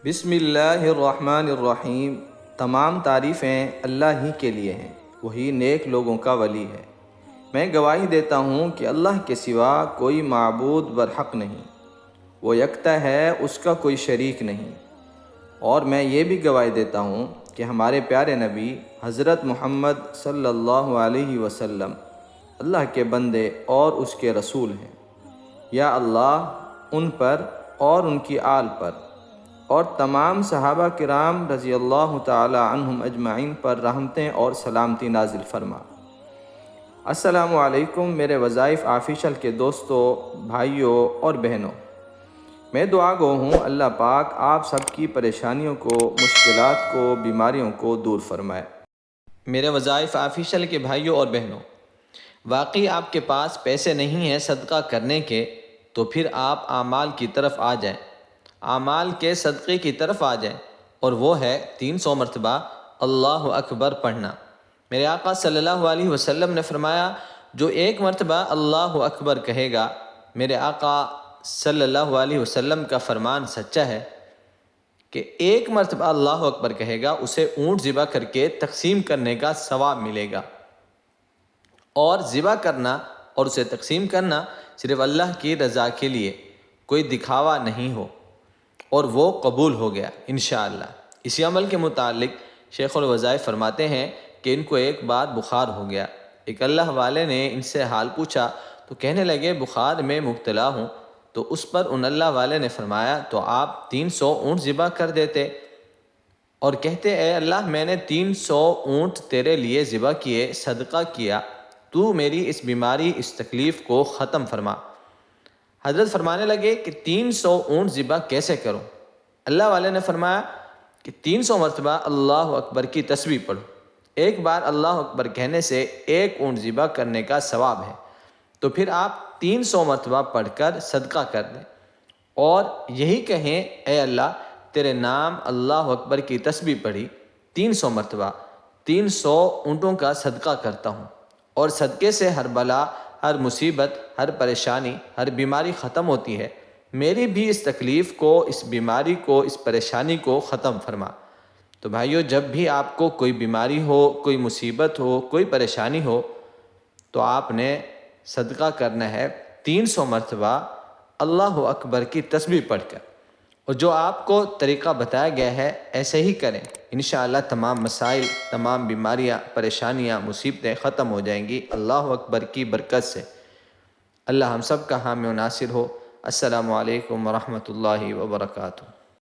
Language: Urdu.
بسم اللہ الرحمن الرحیم۔ تمام تعریفیں اللہ ہی کے لیے ہیں، وہی نیک لوگوں کا ولی ہے۔ میں گواہی دیتا ہوں کہ اللہ کے سوا کوئی معبود برحق نہیں، وہ یکتا ہے، اس کا کوئی شریک نہیں۔ اور میں یہ بھی گواہی دیتا ہوں کہ ہمارے پیارے نبی حضرت محمد صلی اللہ علیہ وسلم اللہ کے بندے اور اس کے رسول ہیں۔ یا اللہ ان پر اور ان کی آل پر اور تمام صحابہ کرام رضی اللہ تعالی عنہم اجمعین پر رحمتیں اور سلامتی نازل فرما۔ السلام علیکم میرے وظائف آفیشل کے دوستوں، بھائیوں اور بہنوں۔ میں دعا گو ہوں اللہ پاک آپ سب کی پریشانیوں کو، مشکلات کو، بیماریوں کو دور فرمائے۔ میرے وظائف آفیشل کے بھائیوں اور بہنوں، واقعی آپ کے پاس پیسے نہیں ہیں صدقہ کرنے کے، تو پھر آپ اعمال کی طرف آ جائیں، اعمال کے صدقے کی طرف آ جائیں، اور وہ ہے 300 مرتبہ اللہ اکبر پڑھنا۔ میرے آقا صلی اللہ علیہ وسلم نے فرمایا، جو ایک مرتبہ اللہ اکبر کہے گا، میرے آقا صلی اللہ علیہ وسلم کا فرمان سچا ہے کہ ایک مرتبہ اللہ اکبر کہے گا، اسے اونٹ ذبح کر کے تقسیم کرنے کا ثواب ملے گا۔ اور ذبح کرنا اور اسے تقسیم کرنا صرف اللہ کی رضا کے لیے، کوئی دکھاوا نہیں ہو، اور وہ قبول ہو گیا انشاءاللہ۔ اسی عمل کے متعلق شیخ الوظائف فرماتے ہیں کہ ان کو ایک بار بخار ہو گیا۔ ایک اللہ والے نے ان سے حال پوچھا تو کہنے لگے بخار میں مبتلا ہوں، تو اس پر ان اللہ والے نے فرمایا تو آپ 300 اونٹ ذبح کر دیتے اور کہتے اے اللہ میں نے 300 اونٹ تیرے لیے ذبح کیے، صدقہ کیا، تو میری اس بیماری، اس تکلیف کو ختم فرما۔ حضرت فرمانے لگے کہ 300 اونٹ ذبح کیسے کروں؟ اللہ والے نے فرمایا کہ 300 مرتبہ اللہ اکبر کی تسبیح پڑھو۔ ایک بار اللہ اکبر کہنے سے ایک اونٹ ذبح کرنے کا ثواب ہے، تو پھر آپ 300 مرتبہ پڑھ کر صدقہ کر دیں اور یہی کہیں اے اللہ تیرے نام اللہ اکبر کی تسبیح پڑھی 300 مرتبہ، 300 اونٹوں کا صدقہ کرتا ہوں، اور صدقے سے ہر بلا، ہر مصیبت، ہر پریشانی، ہر بیماری ختم ہوتی ہے، میری بھی اس تکلیف کو، اس بیماری کو، اس پریشانی کو ختم فرما۔ تو بھائیو، جب بھی آپ کو کوئی بیماری ہو، کوئی مصیبت ہو، کوئی پریشانی ہو، تو آپ نے صدقہ کرنا ہے 300 مرتبہ اللہ اکبر کی تسبیح پڑھ کر، اور جو آپ کو طریقہ بتایا گیا ہے ایسے ہی کریں، انشاءاللہ تمام مسائل، تمام بیماریاں، پریشانیاں، مصیبتیں ختم ہو جائیں گی اللہ اکبر کی برکت سے۔ اللہ ہم سب کا حامی و ناصر ہو۔ السلام علیکم ورحمۃ اللہ وبرکاتہ۔